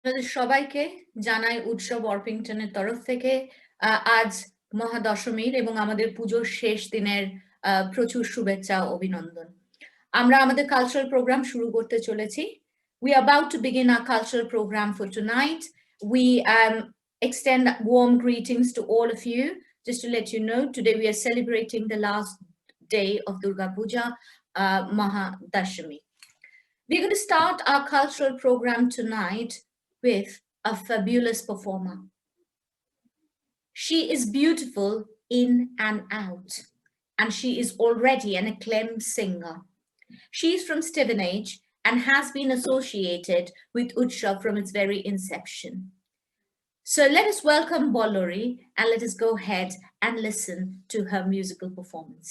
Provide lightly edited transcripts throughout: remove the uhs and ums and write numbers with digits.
আপনাদের সবাইকে জানাই উৎসব অর্পিংটনের তরফ থেকে আজ মহা দশমীর এবং আমাদের পুজোর শেষ দিনের প্রচুর শুভেচ্ছা ও অভিনন্দন। আমরা আমাদের কালচারাল প্রোগ্রাম শুরু করতে চলেছি। We are about to begin our cultural program for tonight. We extend warm greetings to all of you. Just to let you know, today we are celebrating the last day of Durga Puja, Maha Dashami. We're going to start our cultural program tonight with a fabulous performer. She is beautiful in and out, and she is already an acclaimed singer. She is from Stevenage and has been associated with Utsab from its very inception. So let us welcome Ballari and let us go ahead and listen to her musical performance.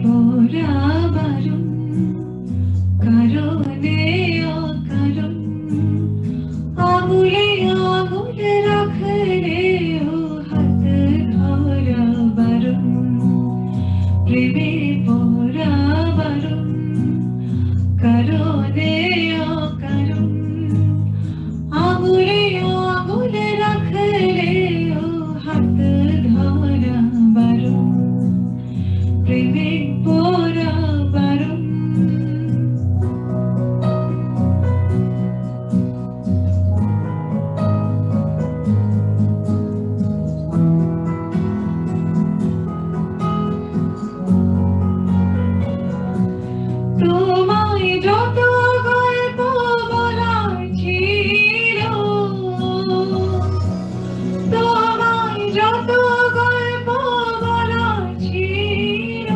পোড়াবারুণ কারণে অকারণ আঙুলে আঙুলে রাখলে ও হাত ধরা বারণ প্রেমে পোড়াবারুণ কারণে অকারণ আঙুলে আঙুলে রাখলে ও হাত ধরা বারণ প্রেমে পোড়াবারুণ তোমায় যত গল্প বলার ছিল তোমায় যত গল্প বলার ছিল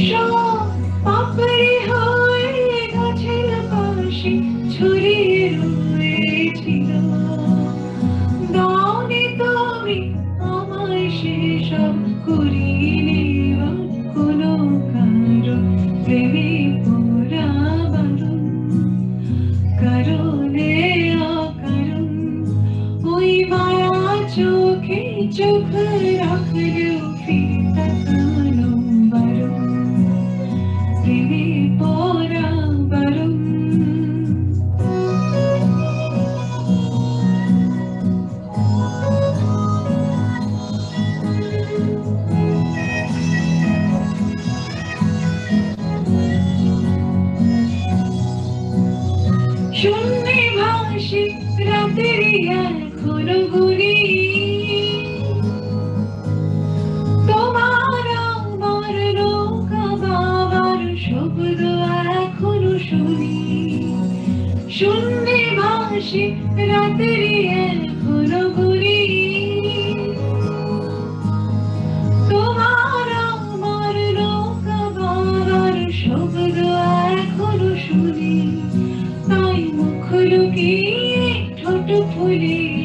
সব পাপড়ি হয়ে গাছের পাশে ছড়িয়ে রয়েছিল দাওনি তুমি আমায় সেসব করিনি কোনো কারণ প্রেমে পোড়াবারুণ কারণে অকারণ ওই মায়া চোখে চোখ রাখলেও ফিরে তাকানো বারণ প্রেমে পোড়াবারুণ শূন্যে ভাসে রাতের এখনো গুলি তোমার আমার নৌকা বাবার শব্দ এখনো শুনি শূন্যে ভাসে রাতের এখনো গুলি তোমার আমার নৌকা বাবার শব্দ এখনো শুনি তাই মুখ লুকিয়ে ঠোঁট ফুলিয়ে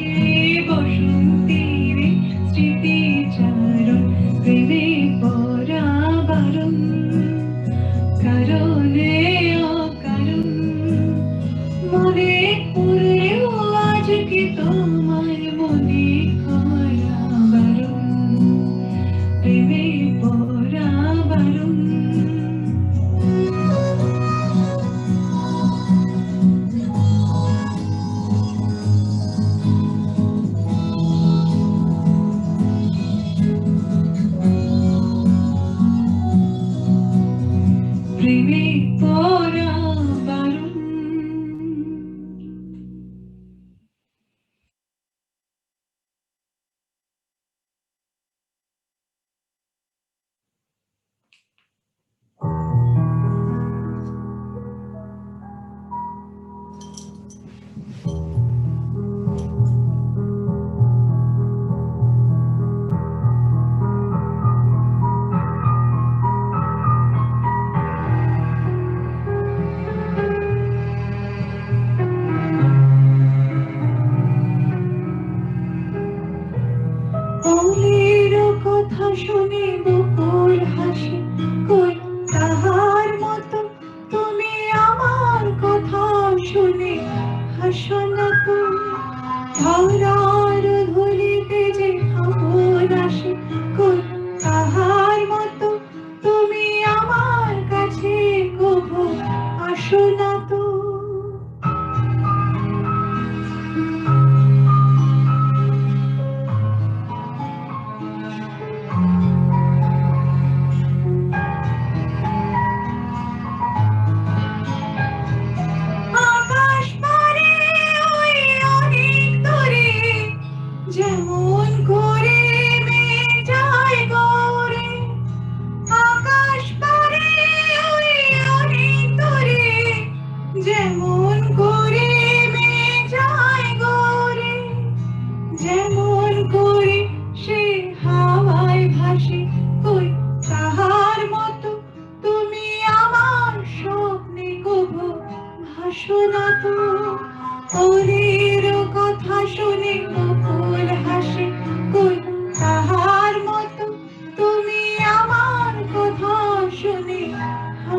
বসন্তীর স্মৃতিচারণ প্রেমে পোড়াবারুণ কারণে অকারণ মনে পড়লেও আজকে তোমার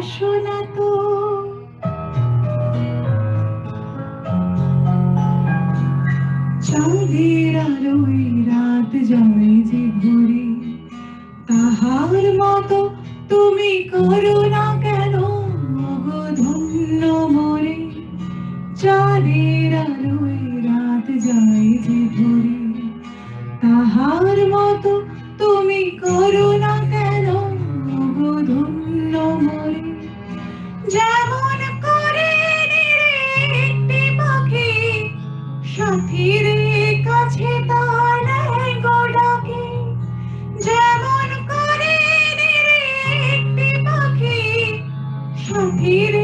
বাসনা তো চাঁদের আলোয় রাত যায় যে ভরে তাহার মতো তুমি করো না কেন ওগো ধন্য মরে চাঁদের আলোয় রাত যায় যে ভরে তাহার মতো তুমি করো না কেন ওগো ধন্য মরে যেমন করে একটি পাখি সাথীর কাছে তার গো ডাকে যেমন করে একটি পাখি সাথীর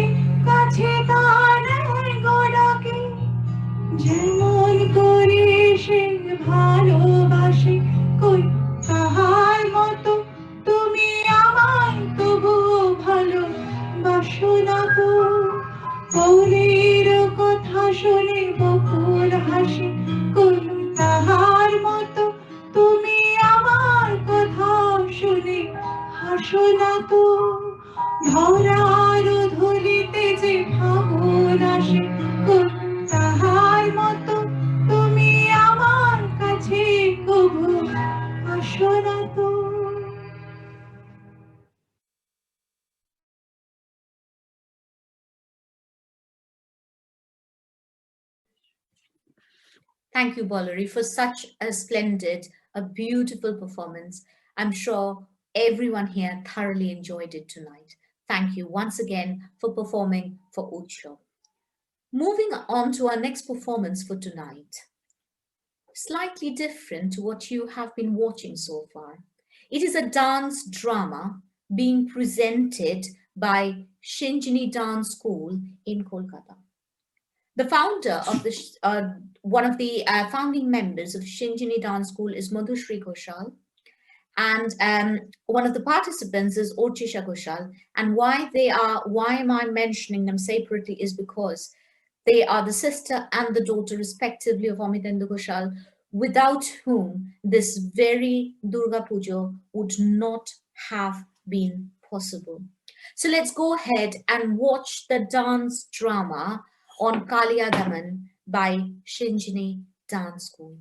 কাছে তার গো ডাকে যেমন করে সে ভালোবাসে কই তাহার মতো তুমি আমায় তবু ভালোবাসো না তো কলির কথা শুনে বকুল হাসি কই তাহার মতো তুমি আমার কথা শুনে হাসো না তো ধরার ধুলিতে যে ফাগুন আসে কই তাহার মতো তুমি আমার কাছে কবু আসো না তো। Thank you, Ballari, for such a splendid, a beautiful performance. I'm sure everyone here thoroughly enjoyed it tonight. Thank you once again for performing for Utsab. Moving on to our next performance for tonight. Slightly different to what you have been watching so far. It is a dance drama being presented by Shinjini Dance School in Kolkata. The founder of the one of the founding members of Shinjini Dance School is Madhushri Ghoshal, and one of the participants is Orchisha Ghoshal. And why am I mentioning them separately is because they are the sister and the daughter respectively of Amitendu Ghoshal, without whom this very Durga Puja would not have been possible. So let's go ahead and watch the dance drama on Kaliya Daman by Shinjini Dance School.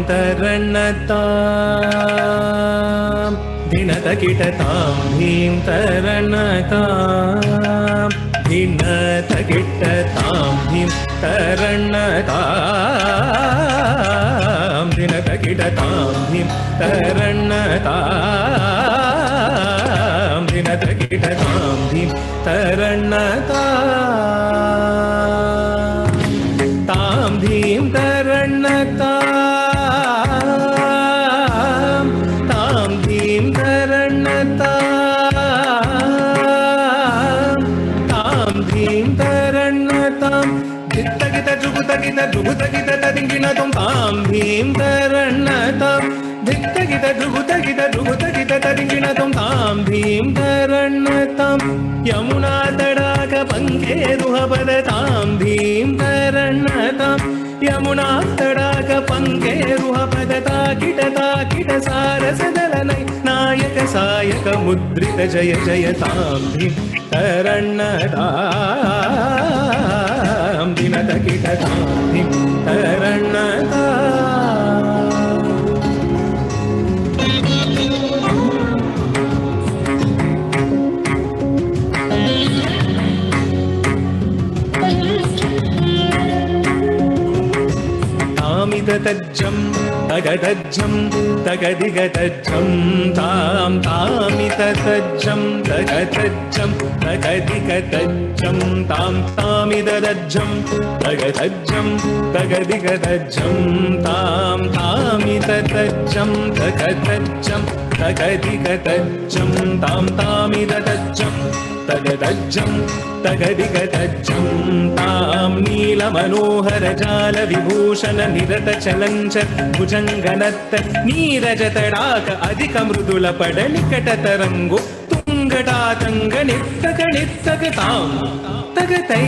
तरणतां दिनतकिटतां भीं तरणतां दिनतकिटतां भीं तरणतां दिनतकिटतां भीं तरणतां दिनतकिटतां भीं तरणतां तां भीं तरणतां जुगुतगित तदिंगिन तुम तां भीं तरणतां धिक्तगित जुगुतगित जुगुतगित तदिंगिन तुम तां भीं तरणतां यमुना तडाक पंकेरुहपद तां भीं तरणतां यमुना तडाक पंकेरुहपद ताकिट ताकिट सारसदलनै नायक सायक मुद्रित जय जय तां भीं तरणतां दिनतकिटतां भीं तामिततज्जं तगतज्जं तगदिगतज्जं तां तामिततज्जं तगतज्जं तगदिगतज्जं तां तामिततज्जं तगतज्जं तगदिगतज्जं तां तामिततज्जं तगतज्जं तगदिगतज्जं तां तामिततज्जं तगतज्जं तगदिगतज्जं तां नीलमनोहरजालविभूषण निरतचलञ्च भुजङ्गनत्त नीरजतडाक अधिकमृदुलपडनिकटतरङ्गो तुङ्गटातङ्गनित्तकनित्तकतां तगतै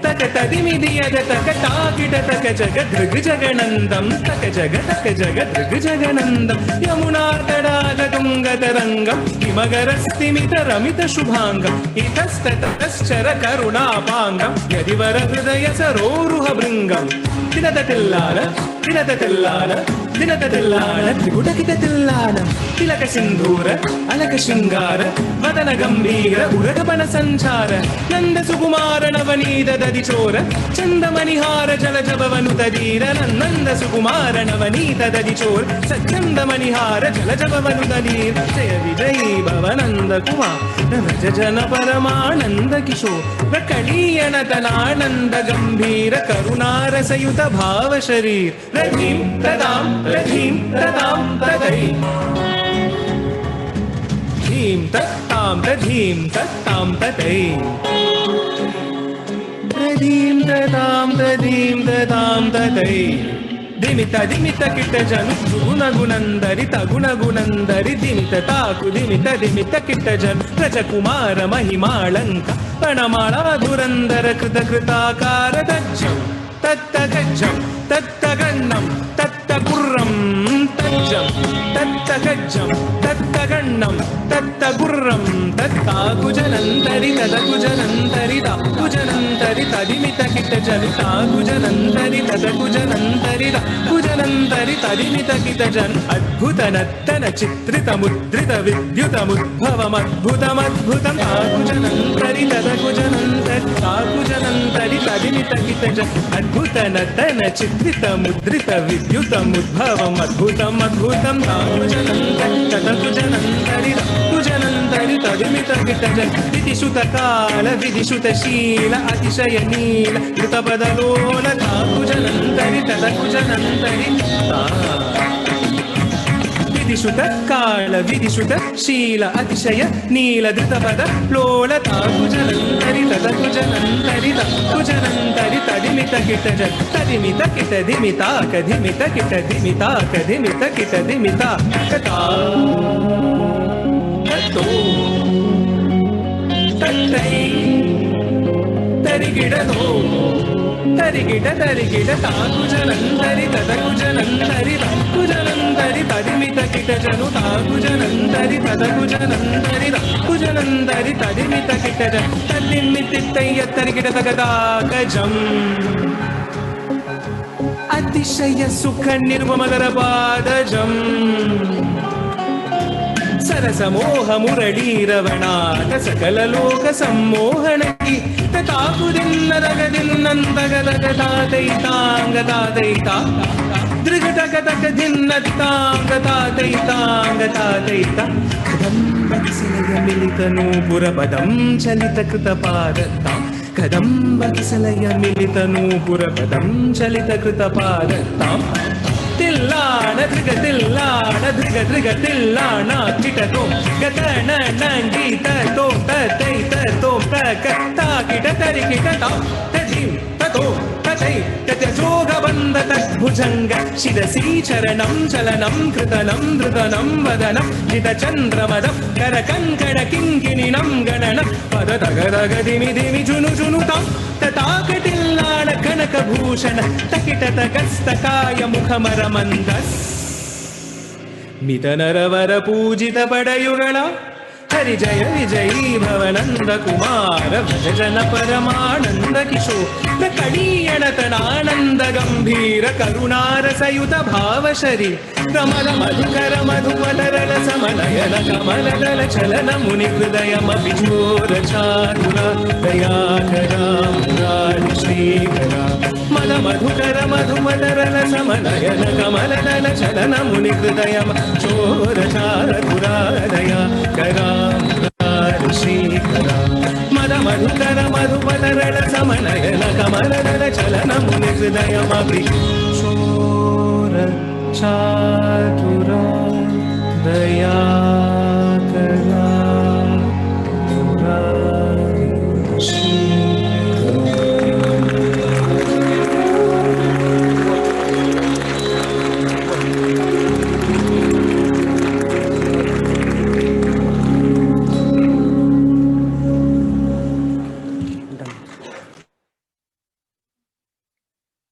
तकतदिमिदियद तकटाकिट तक जगदृग्जगनन्दं तक जगदृग्जगनन्दं यमुनातडागतुङ्गतरङ्गं किमगरस्तिमितरमितशुभाङ्गम् इतस्ततश्चर करुणापाङ्गं यदि वरहृदय सरोरुहभृङ्गं दिनततिल्लाल दिनततिल्लाल दिनततिल्लाल त्रिपुटकिततिल्लालं तिलकसिन्धूर अलकशृङ्गार वदन गम्भीर उरगपन सञ्चार नन्दसुकुमार नवनीत ददिचोर चन्दमणिहार जलजभवनुतधीर नन्दसुकुमार नवनीत ददिचोर सच्चन्दमणिहार जलजभवनुतधीर जय विजयी भव नन्दकुमार व्रज जन परमानन्द किशोर प्रकटीयनतनानन्द गम्भीर करुणारसयुत भाव शरीर रथीं तदां रथीं तदां तदै धीं तत्तां तधीं तत्तां तदै प्रधीं तदां तधीं तदां तदै दिमित दिमित किट जनु गुणगुणन्दरि तगुणगुणन्दरि दिमित ताकु दिमित दिमित किट जनु रजकुमार महिमाळङ्क पणमाळा धुरन्दर कृतकृताकार तज्जं तत्तगज्जं तत्तगन्नं तत्तगुर्रं तज्जं तत्तगज्जं तत्तगन्नं तत्तगुर्रं तत्ताकुजनन्तरि तदकुजनन्तरि ताकुजनन्तरि तदिमित किट जनु ताकुजनन्तरि तदकुजनन्तरि ताकुजनन्तरि तदिमित किट जनु अद्भुत नर्तन चित्रित मुद्रित विद्युतमुद्भवमद्भुतमद्भुतं ताकुजनन्तरि तदकुजनन्तरि ताकुजनन्तरि तदिमित किट जनु अद्भुत नर्तन चित्रित मुद्रित विद्युतमुद्भवम् अद्भुतम् अद्भुतं ताकुजनन्तरि तदकुजनन्तरि ताकुजनन्तरि तदिमित किट जनु विधिसुतकाल विधिसुतशील अतिशय नील कृतपदलोल ताकुजनन्तरि तदकुजनन्तरि विधिसुतकाल विधिसुतशील अतिशय नील धृतपद लोल ताकुजनन्तरि तदकुजनन्तरि ताकुजनन्तरि तदिमित किट जनु तदिमित किट धिमिताक धिमित किट धिमिताक धिमित किट धिमिताक ततो तत्तै तरिगिडतो तरिगिड तरिगिड ताकुजनन्तरि तदकुजनन्तरि ताकुजनन्तरि तदिमित किट जनु ताकुजनन्तरि तदकुजनन्तरि ताकुजनन्तरि तदिमित किट जनु तदिमितित्तय्य तरिगिड तगदाकजम् अतिशय सुख निर्ममकर पादजम् सरसमोह मुरळीरवणाट सकल लोक सम्मोहनकी तताकुदिन्नरगदिन्नन्तगदगतातैताङ्गतातैता दृगटकटकदिन्नताङ्गतातैताङ्गतातैता कदम्बकिसलय मिलितनूपुरपदं चलितकृतपादतां कदम्बकिसलय मिलितनूपुरपदं चलितकृतपादतां तिल्लाण धृग तिल्लाण धृग धृग तिल्लाण किटतो गतन नंगीत तो ततै ततो तक ताकिट तरिकिट ता तधिं ततो ततै तत्यजोग बन्द तद्भुजङ्ग शिरसि चरणं चलनं कृतनं धृतनं वदनं जितचन्द्रमदं करकङ्कण किङ्किणिनं गणनं पदतगदगदिमि दिमि जुनु जुनुतां तताकटिल्लाण कनकभूषण तकिट तकस्तकाय मुखमरमन्दस् मितनरवर पूजित पडयुಗಳ हरि जय विजयी भवनंद कुमार भज जन परमानंद किशोर प्रकटीयनतनानंद गंभीर करुणार सयुत भाव शरीर कमल मधुकर मधुमलरल समनयन कमल दल चलन मुनि हृदय मविजोर चातुर दयाकरा मुरारी श्रीकरा मद मधुकर मधु मधुमलरल समनयन कमलदल चलन मुनि हृदयम चोरचारधुरादया कराशीकरा मद मधुकर मधुमलरल समनयन कमलदल चलन मुनि हृदयमपि चोरचातुरादया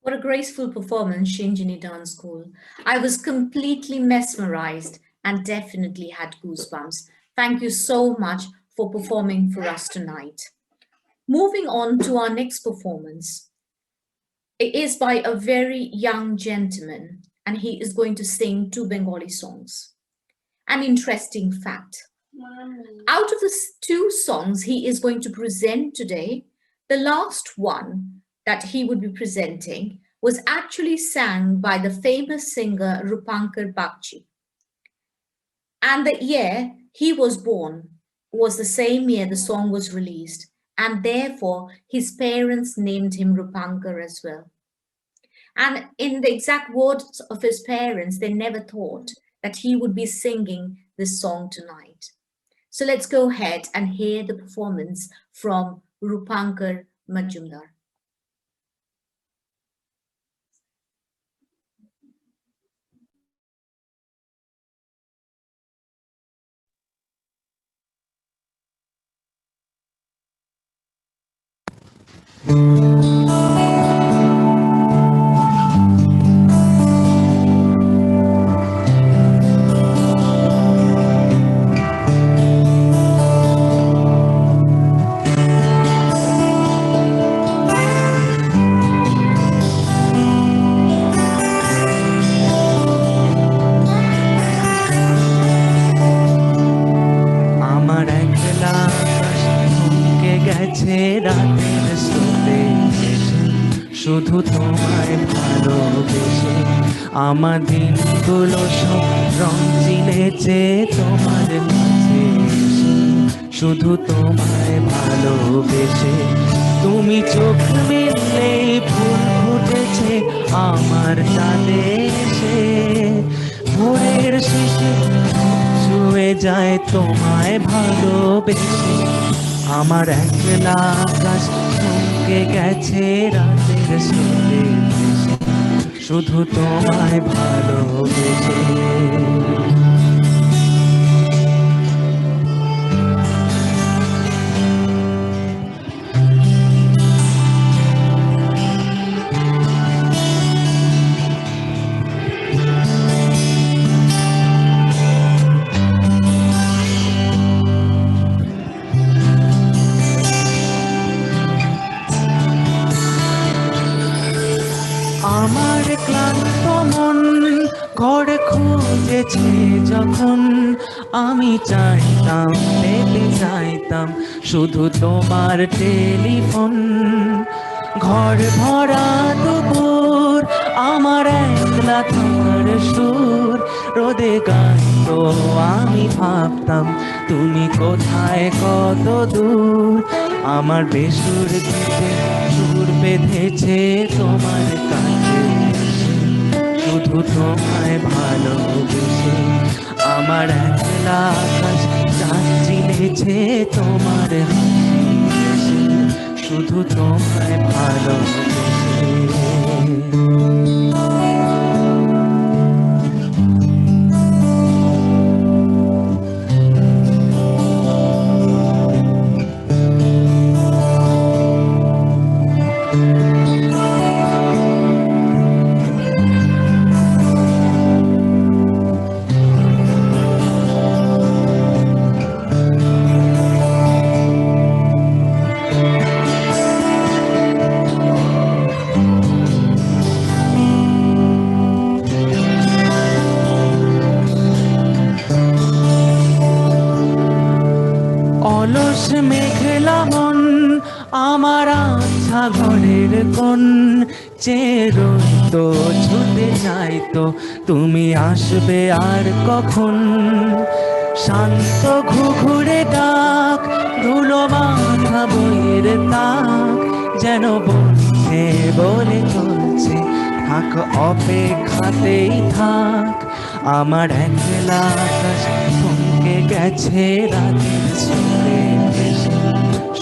What a graceful performance, Shinjini Dance School. I was completely mesmerized and definitely had goosebumps. Thank you so much for performing for us tonight. Moving on to our next performance. It is by a very young gentleman, and he is going to sing 2 Bengali songs. An interesting fact. Out of the 2 songs he is going to present today, the last one that he would be presenting was actually sang by the famous singer Rupankar Majumdar. And the year he was born was the same year the song was released, and therefore his parents named him Rupankar as well. And in the exact words of his parents, they never thought that he would be singing this song tonight. So let's go ahead and hear the performance from Rupankar Majumdar. শুধু তোমায় ভালোবেসে আমার দিনগুলো সব রং চিনেছে তোমার কাছে শুধু তোমায় ভালোবেসে তুমি চোখ মেললে ফুল ফুটেছে আমার চাঁদে এসে ভোরের শেষে ছুঁয়ে যায় তোমায় ভালোবেসে আমার একলা আকাশ থমকে গেছে রাতের স্রোতে শুধু তোমায় ভালোবেসে আমার ক্লান্ত মন ঘর খুঁজেছে যখন আমি চাইতাম পেতে চাইতাম শুধু তোমার টেলিফোন ঘর ভরা দুপুর আমার একলা তোমার সুর রোদে গাইতো আমি ভাবতাম তুমি কোথায় কত দূর আমার বেসুর দিতে সুর বেঁধেছে তোমার কাছে শুধু তোমায় ভালোবেসে আমার একলা আকাশ চাঁদ চিনেছে তোমার হাসি শুধু তোমায় ভালোবেসে চোখের কোণ চেয়ে রই তো ছুটে যাই তো তুমি আসবে আর কখন। শান্ত ঘুঘুরে ডাক ধুলো মাথা বইয়ের তাক যেন বলছে বলে চলছে থাক অপেক্ষাতেই থাক। আমার একলা আকাশ থমকে গেছে রাতের সুরে ভেসে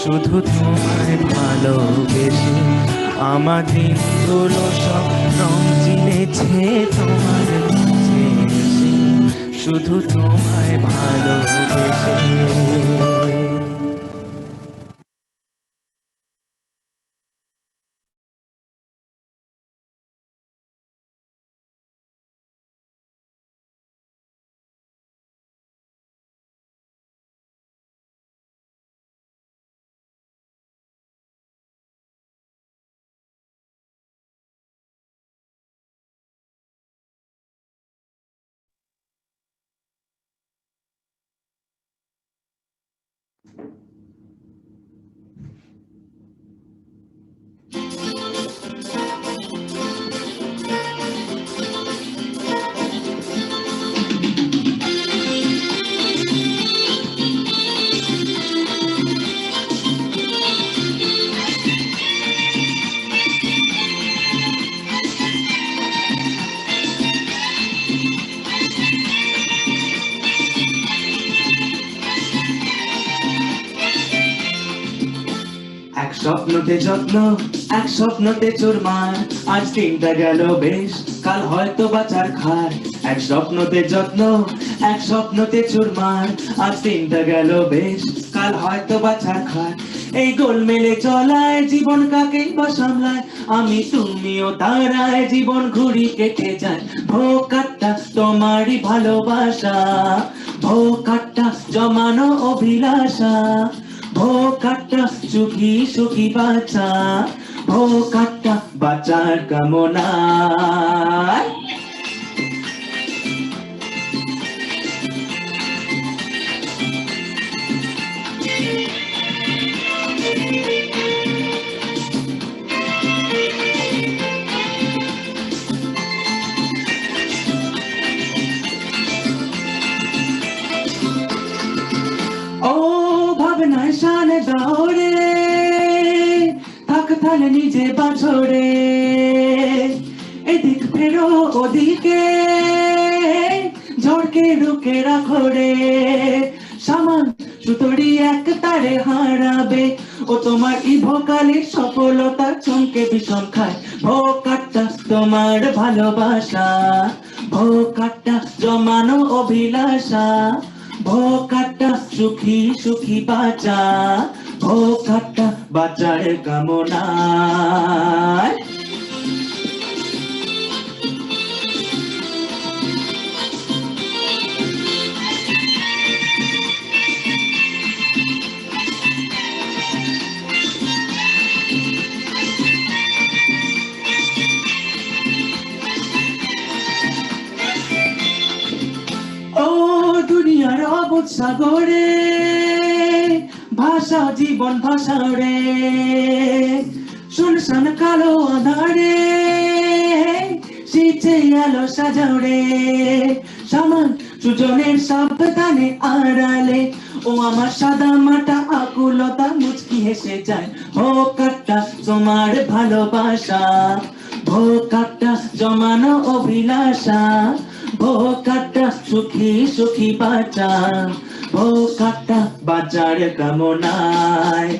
শুধু তোমায় ভালোবেসে। আমার দিনগুলো সব রং চিনেছে তোমার কাছে এসে শুধু তোমায় ভালোবেসে। এক স্বপ্নতে যত্ন এক স্বপ্নতে চুরমার আজ দিনটা গেল বেশ কাল হয়তো বাঁচার খার। এক স্বপ্নতে যত্ন এক স্বপ্নতে চুরমার আজ দিনটা গেল বেশ কাল হয়তো বাঁচার খার। এই গোলমেলে চলায় জীবন কাকেই বা সামলায় আমি তুমিও তারায় জীবন ঘুরি কেটে যায়। ভোকাট্টা তোমারই ভালোবাসা ভোকাট্টা জমানো অভিলাষা ভোকাট্টা সুখী সুখী বাঁচা ভোকাট্টা বাঁচার কামনায়। ও ভাবনায় শানে দৌড়ে থাক তাহলে নিজে বাছরে এদিক ফেরো ওদিকে ঝড়কে রুকে রাখো রে। সামান সুতরি এক তারে হারাবে ও তোমার ইভকালের সফলতা চমকে বিষম খায়। ভোকাট্টা তোমার ভালোবাসা ভোকাট্টা জমানো অভিলাষা ভোকাট্টা সুখী সুখী বাঁচা ভোকাট্টা বাঁচার কামনায়। ও দুনিয়ার অবুঝ সাগরে ভাষা জীবন ভাষা রে শুনশান কালো আধারে শীতে আলো সাজাও রে। সামান সুজনের সাবধানে আড়ালে ও আমার সাদা মাটা আকুলতা মুচকি হেসে যায়। ভোকাট্টা তোমার ভালোবাসা ভোকাট্টা জমানো অভিলাষা ভোকাট্টা সুখী সুখী বাঁচা ভোকাট্টা বাঁচার কামনায়।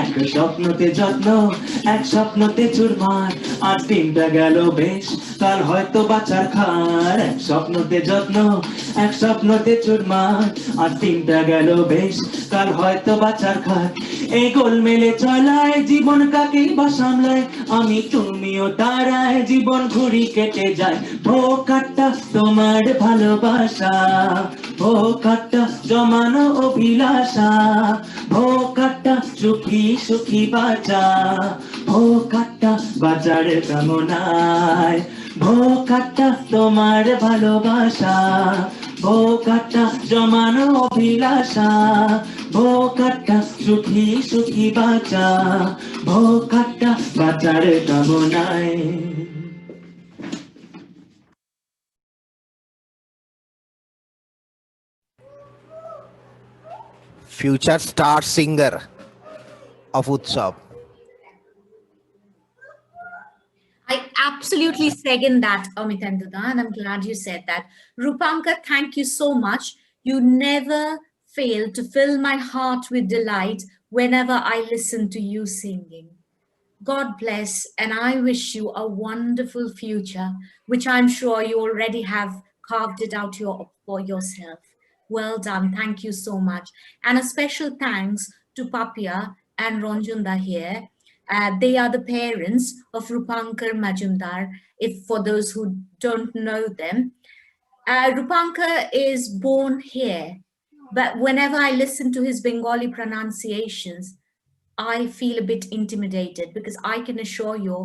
এক স্বপ্নতে যত্ন এক স্বপ্নতে চুরমার আজ দিনটা গেল বেশ কাল হয়তো বাঁচার খার। এক স্বপ্নতে যত্ন এক স্বপ্নতে চুরমার আজ দিনটা গেল বেশ কাল হয়তো বাঁচার খার। এই গোলমেলে চলায় জীবন কাকেই বা সামলায় আমি তুমিও তারায় জীবন ঘুরি কেটে যায়। ভোকাট্টা তোমার ভালোবাসা ভোকাট্টা জমানো অভিলাষা ভোকাট্টা সুখী সুখী বাঁচা ভোকাট্টা বাঁচার কামনায়। ভোকাট্টা তোমার ভালোবাসা বোকাটা জমানো অভিলাষা, বোকাটা সুখী সুখী বাঁচা, বোকাটা বাঁচার কামনায়। Future star singer of Utsab. I absolutely second that, Amitendra, and I'm glad you said that. Rupankar, thank you so much. You never fail to fill my heart with delight whenever I listen to you singing. God bless, and I wish you a wonderful future, which I'm sure you already have carved it out for yourself. Well done. Thank you so much. And a special thanks to Papia and Ronjunda here. They are the parents of Rupankar Majumdar, if for those who don't know them. Rupankar is born here, but whenever I listen to his Bengali pronunciations, I feel a bit intimidated because I can assure you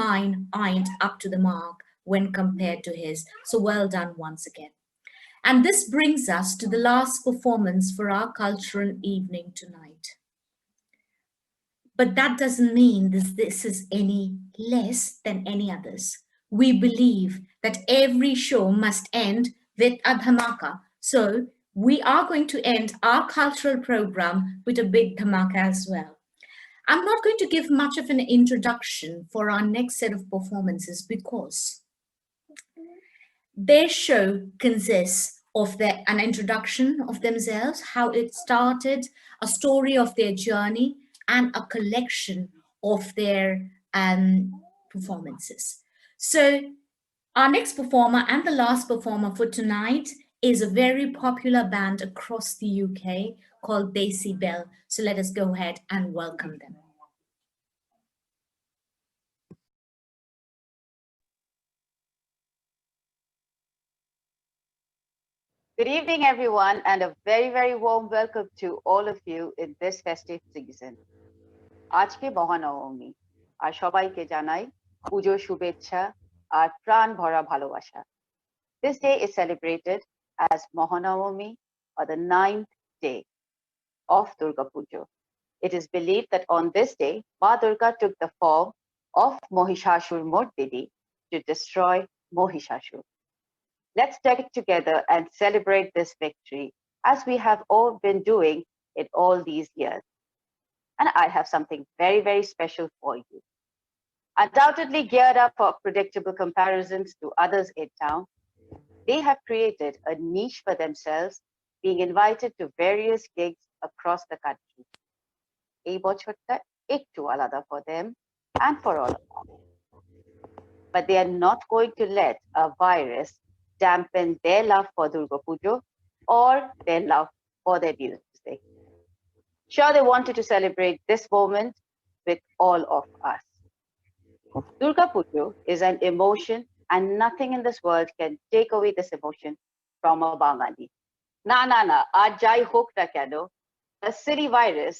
mine aren't up to the mark when compared to his. So well done once again. And this brings us to the last performance for our cultural evening tonight. But that doesn't mean this is any less than any others. We believe that every show must end with a dhamaka. So we are going to end our cultural program with a big dhamaka as well. I'm not going to give much of an introduction for our next set of performances because their show consists of an introduction of themselves, how it started, a story of their journey, and a collection of their performances. So our next performer and the last performer for tonight is a very popular band across the UK called Desibels. So let us go ahead and welcome them. Good evening, everyone, and a very, very warm welcome to all of you in this festive season. আজকে মহানবমী আর সবাইকে জানাই পুজোর শুভেচ্ছা আর প্রাণ ভরা ভালোবাসা. This day is celebrated as Mahanavami, or the 9th day of Durga Puja. It is believed that on this day, Ma Durga took the form of Mohishashur Mordini to destroy Mohishashur. Let's take it together and celebrate this victory as we have all been doing it all these years. And I have something very, very special for you. Undoubtedly geared up for predictable comparisons to others in town, they have created a niche for themselves, being invited to various gigs across the country. এই বছরটা একটু আলাদা for them and for all of us. But they are not going to let a virus dampen their love for Durga Puja or their love for their music. Sure, they wanted to celebrate this moment with all of us. Durga Puja is an emotion, and nothing in this world can take away this emotion from a Bangali. Na, aaj jai hok na keno, a silly virus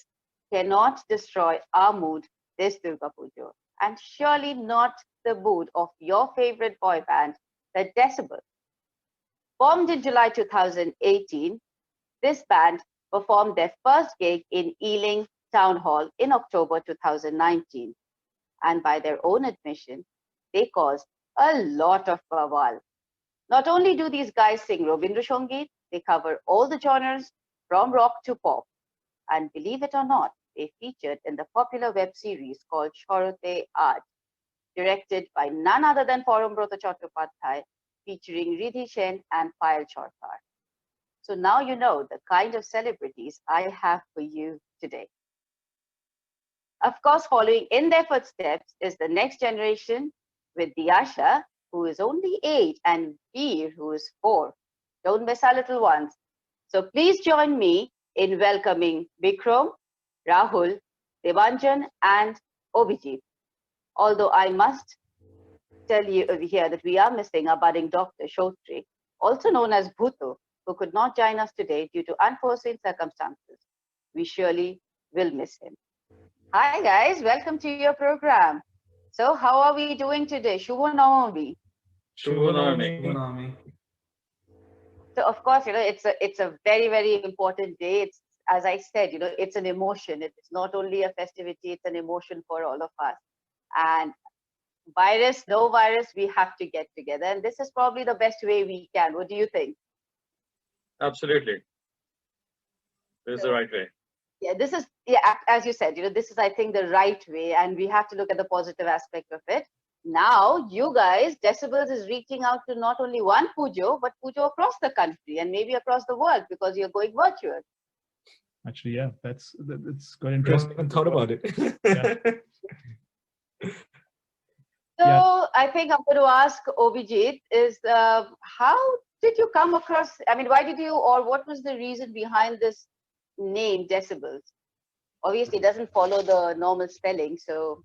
cannot destroy our mood this Durga Puja, and surely not the mood of your favorite boy band, the Decibels. Formed in July 2018, this band performed their first gig in Ealing Town Hall in October 2019. And by their own admission, they caused a lot of bawal. Not only do these guys sing Rabindra Sangeet, they cover all the genres from rock to pop. And believe it or not, they featured in the popular web series called Shorote Aaj, directed by none other than Parambrata Chattopadhyay, featuring Riddhi Sen and Payal Chorkar. So now you know the kind of celebrities I have for you today. Of course, following in their footsteps is the next generation with Diyasha, who is only 8, and Veer, who is 4. Don't miss our little ones. So please join me in welcoming Bikram, Rahul, Devanjan, and Obijit. Although I must tell you over here that we are missing our budding doctor, Shotri, also known as Bhuto, who could not join us today due to unforeseen circumstances. We surely will miss him. Hi guys, welcome to your program. So how are we doing today? Shubho Navami. Shubho Navami. So of course, it's a very, very important day. It's, as I said, it's an emotion. It's not only a festivity, it's an emotion for all of us. And virus, no virus, we have to get together. And this is probably the best way we can. What do you think? Absolutely. This is the right way. Yeah, this is, as you said, this is, I think, the right way. And we have to look at the positive aspect of it. Now, you guys, Decibels is reaching out to not only one Pujo, but Pujo across the country and maybe across the world, because you're going virtual. Actually, yeah, that's quite interesting. I haven't thought about it. Yeah. So I think I'm going to ask Obijit is how did you come across, I mean, why did you, or what was the reason behind this name, Decibels? Obviously, it doesn't follow the normal spelling. So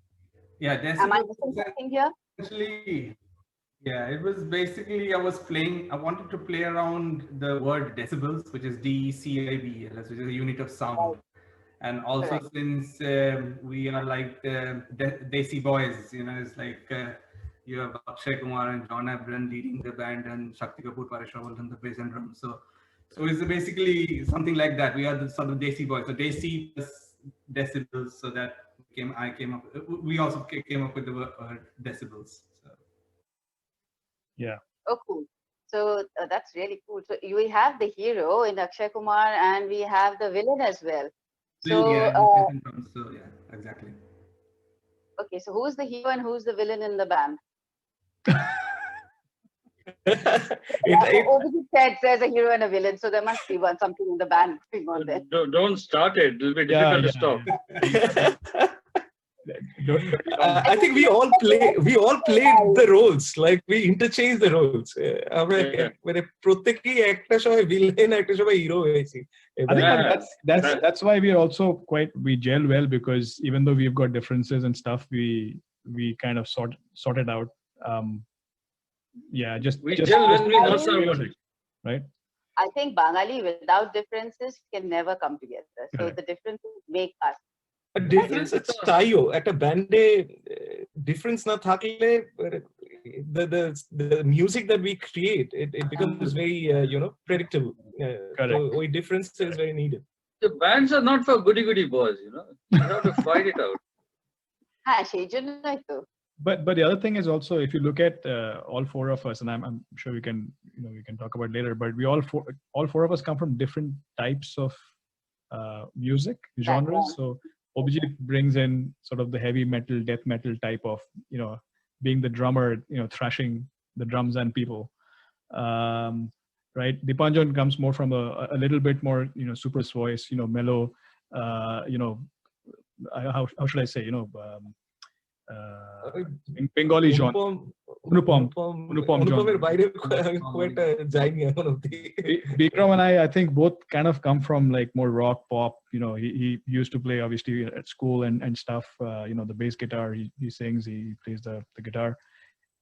yeah, am I missing something here? Actually, yeah, it was basically I wanted to play around the word decibels, which is DECIBELS, which is a unit of sound. And also since we are like Desi boys, it's like you have Akshay Kumar and John Abram leading the band and Shakti Kapoor, Paresh Rawal on the bass and drums. So it's basically something like that. We are the sort of Desi boys. So Desi plus decibels. So that we also came up with the word decibels. So. Yeah. Oh, cool. So that's really cool. So we have the hero in Akshay Kumar and we have the villain as well. So, yeah, exactly. Okay, so who's the hero and who's the villain in the band? Obviously said there's a hero and a villain, so there must be something in the band going on there. Don't start it. It'll be difficult to stop. I think we all played the roles, like we interchange the roles. I think that's why we also we gel well, because even though we've got differences and stuff, we kind of sort it out. Yeah, we gel when we know music, right? I think Bangali without differences can never come together. So the differences make us. A difference it's tayo at a band difference na thakle the music that we create it becomes very predictable. So difference is very needed. The bands are not for goody boys, you have to fight it out. But the other thing is also, if you look at all four of us, and I'm sure we can talk about it later, but we all four of us come from different types of music genres. So Obijit brings in sort of the heavy metal, death metal type of, being the drummer, thrashing the drums and people. Right? Dipanjan comes more from a little bit more, super voice, mellow, how should I say, Bengali genre. Anupam Bikram and I think both kind of come from like more rock pop. He used to play obviously at school and stuff. The bass guitar. He sings. He plays the guitar.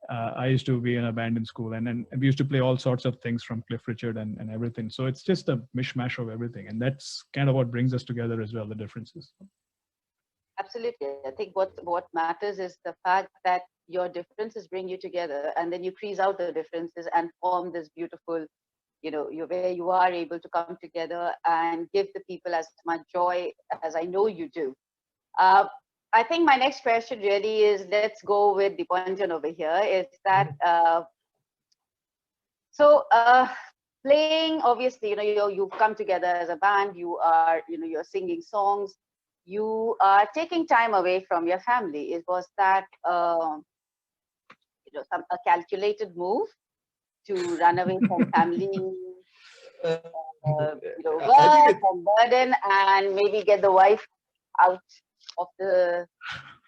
I used to be in a band in school, and we used to play all sorts of things from Cliff Richard and everything. So it's just a mishmash of everything, and that's kind of what brings us together as well. The differences. Absolutely. I think what matters is the fact that your differences bring you together, and then you freeze out the differences and form this beautiful, where you are able to come together and give the people as much joy as I know you do. I think my next question really is, let's go with Dipanjan over here, is that, playing, obviously, you come together as a band, you are, you're singing songs, you are taking time away from your family. Was that, a calculated move to run away from family, work and burden, and maybe get the wife out of the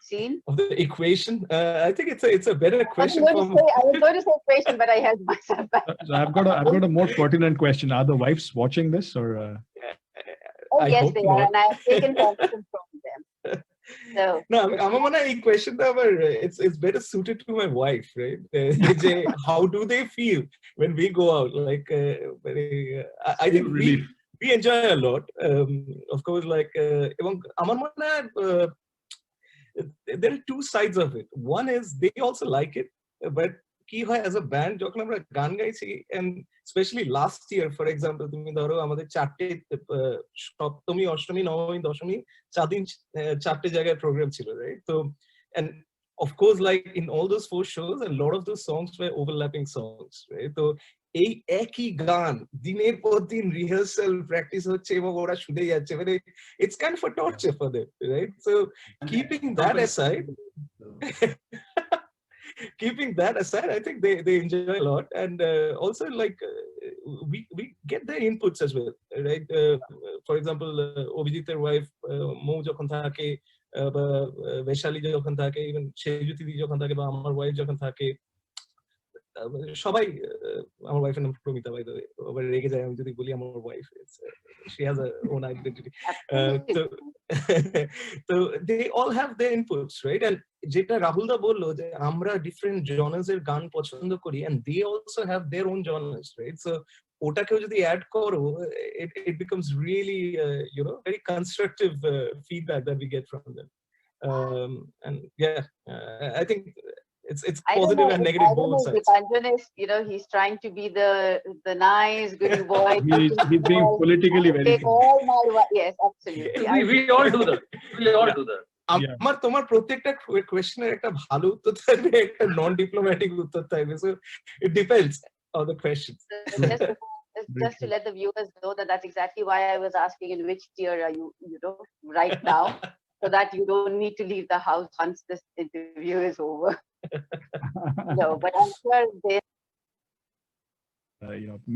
scene? Of the equation? I think it's a better question. I was going to say equation, but I held myself back. So I've got a more pertinent question. Are the wives watching this, or? Oh, yes, they are, and I have taken permission from them. So, no, I'm question. It's better suited to my wife, right? How do they feel when we go out? Like, I think we enjoy a lot. Of course, like, there are two sides of it. One is they also like it, but কি হয় as a band যখন আমরা গান গাইছি, and specially last year for example, তুমি ধরো আমাদের 4টে সপ্তমী, অষ্টমী, নবমী, দশমী 4 দিন 4টে জায়গায় প্রোগ্রাম ছিল, রাইট? তো and of course like in all those 4 shows a lot of those songs were overlapping songs, right? তো এই একই গান দিনের পর দিন রিহার্সাল প্র্যাকটিস হচ্ছে এবং ওরা শুনে যাচ্ছে, মানে it's kind of a torture for them, right? So keeping that aside keeping that aside, I think they enjoy a lot, and also like we get their inputs as well, right? For example, Obhijiter wife Mo jokhon thake বা বৈশালী যখন থাকে, even Sejuti দি যখন থাকে, বা আমার wife যখন থাকে, সবাই, আমার ওয়াইফের নাম প্রমিতা, বাই দ্য ওয়ে, আবার রেগে যায় আমি যদি বলি আমার wife, she has her own identity. তো তো they all have their inputs, right? And যেটা রাহুল দা বললো যে আমরা ডিফারেন্ট জনার্স এর গান পছন্দ করি, and they also have their own genres, right? So ওটাকেও যদি অ্যাড করো, it becomes really very constructive feedback that we get from them, and yeah, I think it's positive and negative both sides. Rupankar is, he's trying to be the nice goody boy. He's being politically very. Yes, absolutely. We all do that. We all do that. আমার তোমার প্রত্যেকটা কোয়েশ্চেনের একটা ভালো উত্তর থাকবে, একটা নন diplomatic উত্তর থাকবে, so it depends on the question. Just to let the viewers know that that's exactly why I was asking in which tier are you, right now, so that you don't need to leave the house once this interview is over. No, but I'm sure they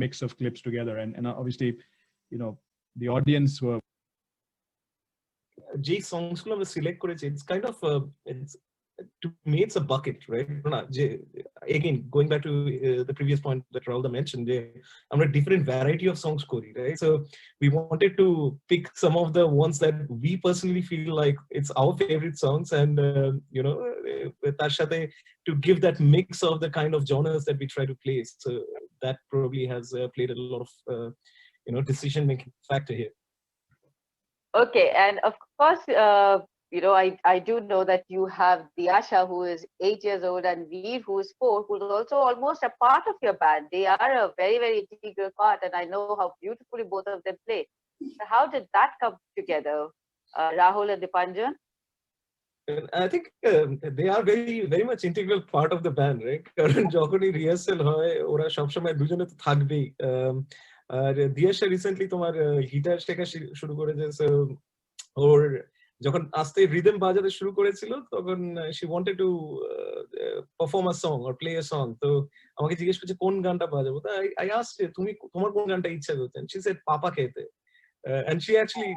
mix of clips together, and obviously the audience were যে songs গুলো আমরা select করেছি, it's kind of it's, to me it's a bucket, right? Again, going back to the previous point that Rahul mentioned, আমরা different variety of songs kori, right? So we wanted to pick some of the ones that we personally feel like it's our favorite songs, and tar sathe to give that mix of the kind of genres that we try to play. So that probably has played a lot of decision making factor here. Okay, and of course, I do know that you have Diasha, who is 8 years old, and Veer, who is 4, who is also almost a part of your band. They are a very, very integral part, and I know how beautifully both of them play. So how did that come together, Rahul and Dipanjan? I think they are very, very much integral part of the band, right? কারণ যখনই rehearsal হয় ওরা সবসময় দুজনে তো থাকবেই। আর Diyasha recently তোমার guitar শেখা শুরু করেছে, সো ওর যখন আস্তে রিদম বাজাতে শুরু করেছিল তখন she wanted to perform a song or play a song. তো আমাকে জিজ্ঞেস করছে কোন গানটা বাজাবো, তো I asked her তুমি তোমার কোন গানটা ইচ্ছা করতেন, she said পাপা খেতে, and she actually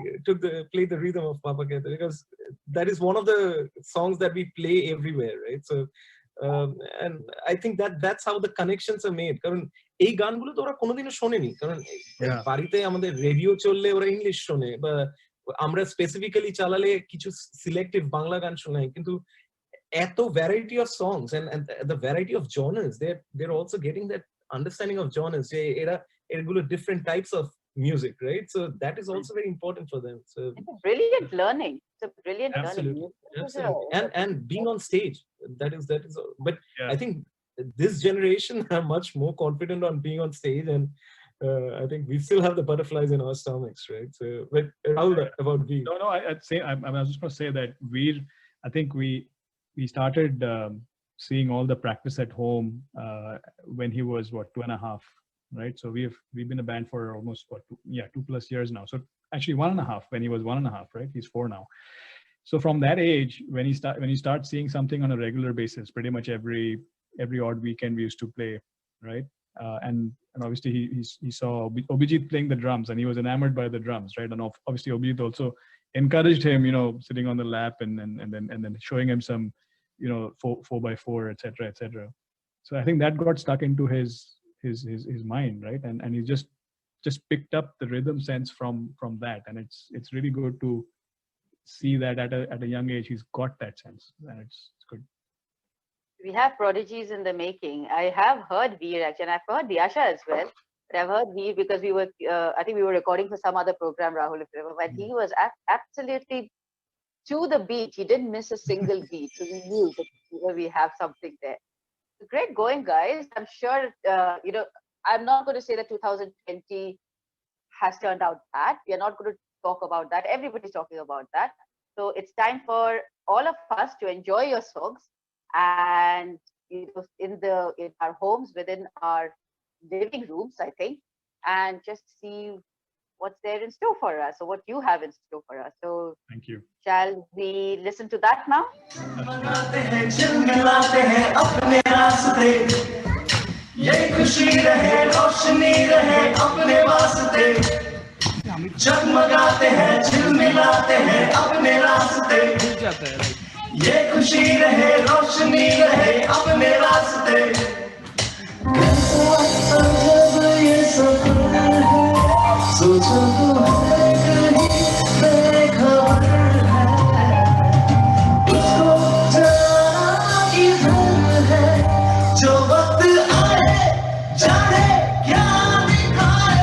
played the rhythm of Papa Kehte, because that is one of the songs that we play everywhere, right? So and I think that's how the connections are made, কারণ এই গানগুলো তো ওরা কোনোদিনও শোনেনি, কারণ বাড়িতে আমাদের রেডিও চললে ওরা ইংলিশ শোনে, বা আমরা স্পেসিফিক্যালি চালালে কিছু সিলেক্টিভ বাংলা গান শোনাই, কিন্তু এত variety of songs and the variety of genres, they're also getting that understanding of genres, যে এগুলো different types of music, right? So that is also very important for them. So it's a brilliant learning. It's a brilliant absolutely, learning. absolutely. And being on stage, that is but I think this generation are much more confident on being on stage, and I think we still have the butterflies in our stomachs, right? So but how about Veer? No, I'd say I was just going to say that I think we started seeing all the practice at home when he was 2.5, right? So we've been a band for almost 2+ years now. So actually 1.5 when he was 1.5, right? He's 4 now. So from that age, when you start seeing something on a regular basis, pretty much every odd weekend we used to play, right? And obviously he saw Obhijit playing the drums, and he was enamored by the drums, right? And obviously Obhijit also encouraged him, sitting on the lap and then showing him some 4x4, etc., etc. So I think that got stuck into his mind, right? And he just picked up the rhythm sense from that, and it's really good to see that at a young age he's got that sense, and it's good. We have prodigies in the making. I have heard Veer actually, and I've heard Diasha as well. But I've heard Veer because we were, I think we were recording for some other program, Rahul, if you remember, and he was absolutely to the beat. He didn't miss a single beat, so we knew that we have something there. Great going, guys. I'm sure, I'm not going to say that 2020 has turned out bad. We are not going to talk about that. Everybody's talking about that. So it's time for all of us to enjoy your songs and in our homes, within our living rooms, I think, and just see what's there in store for us, or what you have in store for us. So Thank you. shall we listen to that now? ये खुशी रहे रोशनी रहे अपने वास्ते जगमगाते हैं झिलमिलाते हैं अपने रास्ते ये खुशी रहे रोशनी रहे अपने रास्ते जब ये सफर है सोचो तो है कहीं बेखबर है उसको जाना किधर है जो वक्त आए जाने क्या दिखाए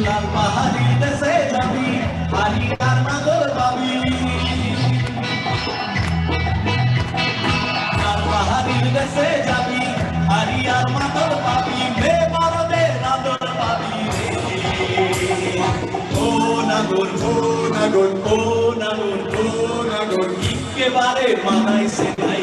লাল পাহাড়ি দেশে যাবি হারিয়ার মাদল পাবি লাল পাহাড়ির দেশে যাবি হারিয়ার মাদল পাবি বে মারদের আদর পাবি ও নাগর ও নাগর ও নাগর ও নাগর একেবারে মানাইছে নাই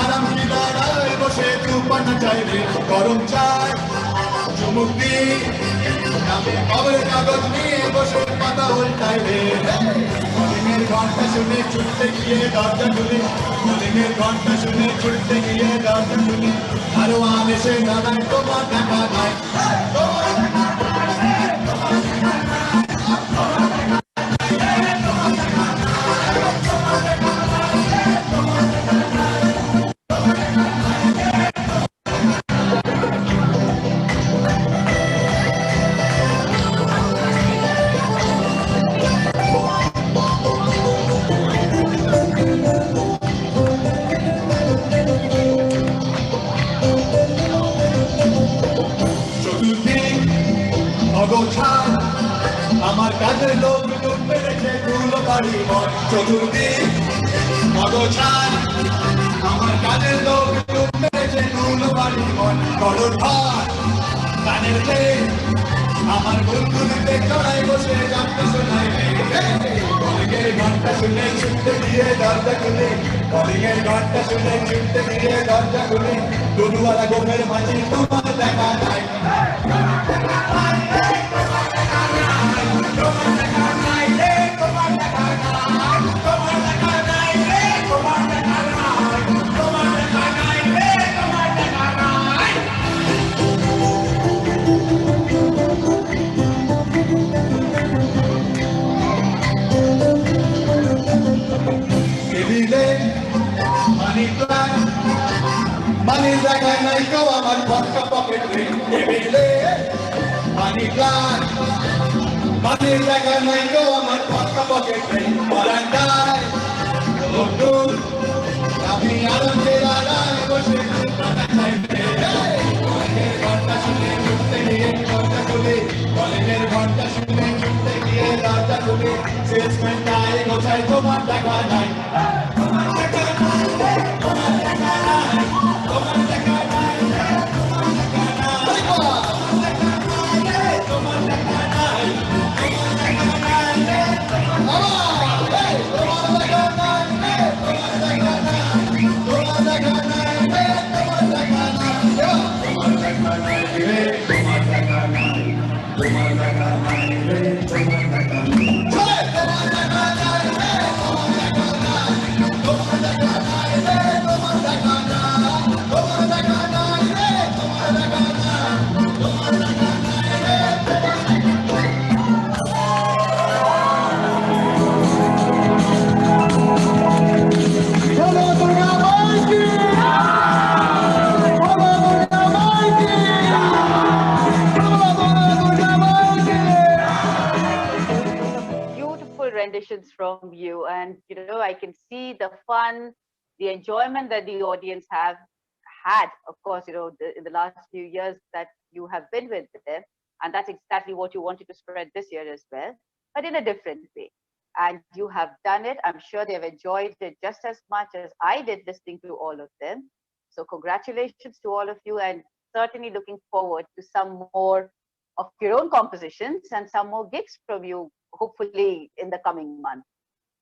আরাম কি দাঁড়ায় বসে তুপানা চাইলে গরম চায় চুমুক দি আমি খবরের কাগজ নিয়ে বসে পাতা উল্টাইলে কলিংয়ের ঘন্টা শুনে ছুটতে গিয়ে দরজা খুলে কলিংয়ের ঘন্টা শুনে ছুটতে গিয়ে দরজা খুলে আরো আমি সে দাঁড়ায় তোমার দেখা নাই অগোছাল আমার কাজের লোক লোক বেড়েছে ধুলো বাড়ি ময় চতুর্দিক অগোছাল আমার কাজের লোক লোক বেড়েছে ধুলো বাড়ি ময় গরুর ভার কানের তেল আমার বন্ধুদের চড়াই বসে যাত্রা শোনায় কলিংয়ের ঘন্টা শুনে ছুটতে গিয়ে দরজা খুলে কলিংয়ের ঘন্টা শুনে ছুটতে গিয়ে দরজা খুলে গরুওয়ালা গোমের মাঝে তোমার দেখা নাই Money like I like go on my pocket ring. Tabile, money like money like I like go on my pocket ring. Barandai, look, আমি আরাম কে দাঁড়ায় বসে তুপানা চাইলে কলিংয়ের ঘন্টা শুনে ছুটতে গিয়ে দরজা খুলে কলিংয়ের ঘন্টা শুনে ছুটতে গিয়ে দরজা খুলে শেষ ঘন্টায় গোছায় তোমার দেখা নাই তোমার দেখা নাই তোমার দেখা নাই তোমার দেখা নাই তোমার দেখা নাই তোমার দেখা নাই তোমার দেখা নাই তোমার দেখা নাই তোমার দেখা নাই তোমার দেখা নাই তোমার দেখা নাই তোমার দেখা নাই রে তোমার দেখা নাই তোমার দেখা নাই রে তোমার দেখা নাই তোমার দেখা নাই রে তোমার দেখা নাই তোমার দেখা নাই রে তোমার দেখা নাই তোমার দেখা নাই রে তোমার দেখা নাই তোমার দেখা নাই রে বলো দুর্গা মাই কি বলো দুর্গা মাই কি বলো দুর্গা মাই কি Beautiful renditions from you, and I can see the fun, the enjoyment that the audience have had, of course, in the last few years that you have been with them, and that's exactly what you wanted to spread this year as well, but in a different way. And you have done it. I'm sure they have enjoyed it just as much as I did listening to all of them. So congratulations to all of you, and certainly looking forward to some more of your own compositions and some more gigs from you, hopefully in the coming month.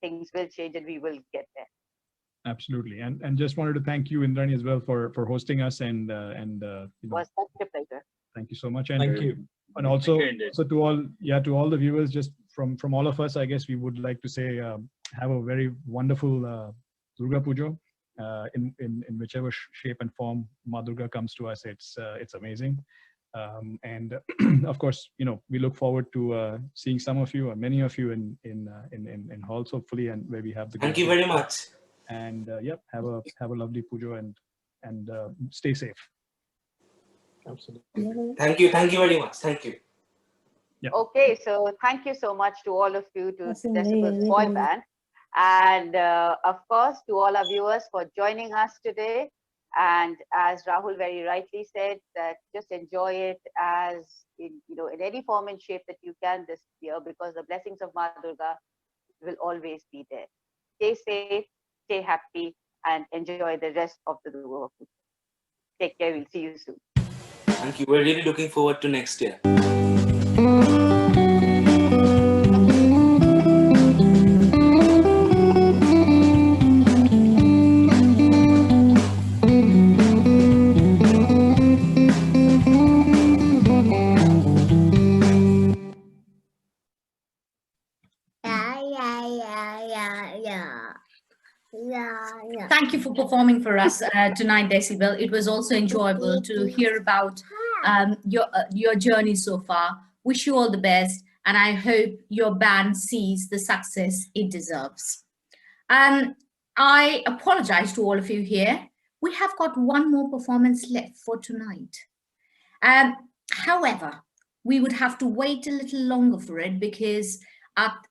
Things will change and we will get there. Absolutely, and just wanted to thank you, Indrani, as well for hosting us, and It was such a pleasure. thank you so much. And Thank you. And also, Thank you, Indrani. so to all the viewers, just from all of us, I guess we would like to say have a very wonderful Durga Puja in whichever shape and form Ma Durga comes to us. It's amazing. And of course, we look forward to seeing some of you, or many of you, in halls, hopefully, and where we have the. Thank you very much. And have a lovely puja, and stay safe. Absolutely. Thank you very much. Thank you. Okay, so thank you so much to all of you, to Decibels Boy Band, and of course to all our viewers for joining us today. And as Rahul very rightly said, that just enjoy it as in any form and shape that you can this year, because the blessings of Ma Durga will always be there. Stay safe, stay happy, and enjoy the rest of the Durga Puja. Take care. We'll see you soon. Thank you. We're really looking forward to next year. Thank you for performing for us tonight, Decibel. It was also enjoyable to hear about your journey so far. Wish you all the best, and I hope your band sees the success it deserves. I apologize to all of you here. We have got one more performance left for tonight. However, we would have to wait a little longer for it because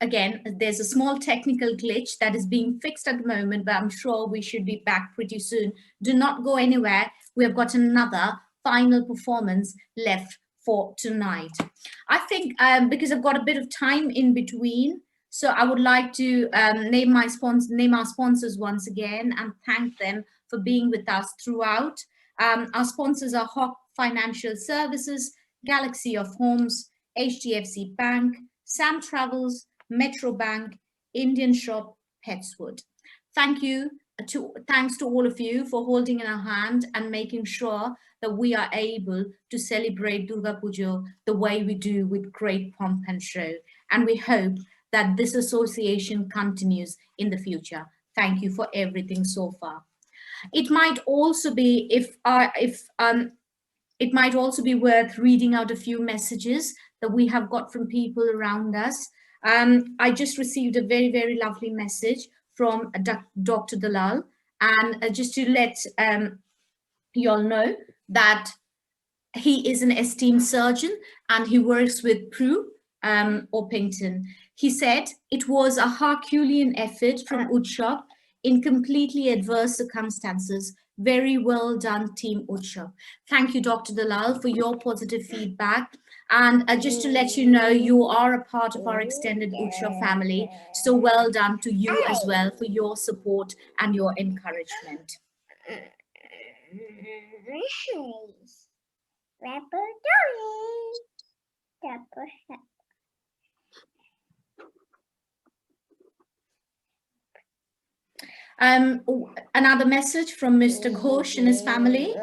again, there's a small technical glitch that is being fixed at the moment, but I'm sure we should be back pretty soon. Do not go anywhere. We have got another final performance left for tonight. I think because I've got a bit of time in between, so I would like to name our sponsors once again and thank them for being with us throughout. Our sponsors are Hawk Financial Services, Galaxy of Homes, HDFC Bank, Sam Travels, Metro Bank, Indian Shop, Petswood. Thanks to all of you for holding in our hand and making sure that we are able to celebrate Durga Puja the way we do with great pomp and show. And we hope that this association continues in the future. Thank you for everything so far. It might also be it might also be worth reading out a few messages that we have got from people around us. I just received a very, very lovely message from Dr. Dalal, and just to let you all know that he is an esteemed surgeon and he works with Prue Orpington. He said it was a Herculean effort from Utsab in completely adverse circumstances. Very well done, Team Utsab. Thank you, Dr. Dalal, for your positive feedback. And just to let you know, you are a part of our extended Utsab family. So well done to you as well for your support and your encouragement. Another message from Mr. Ghosh and his family.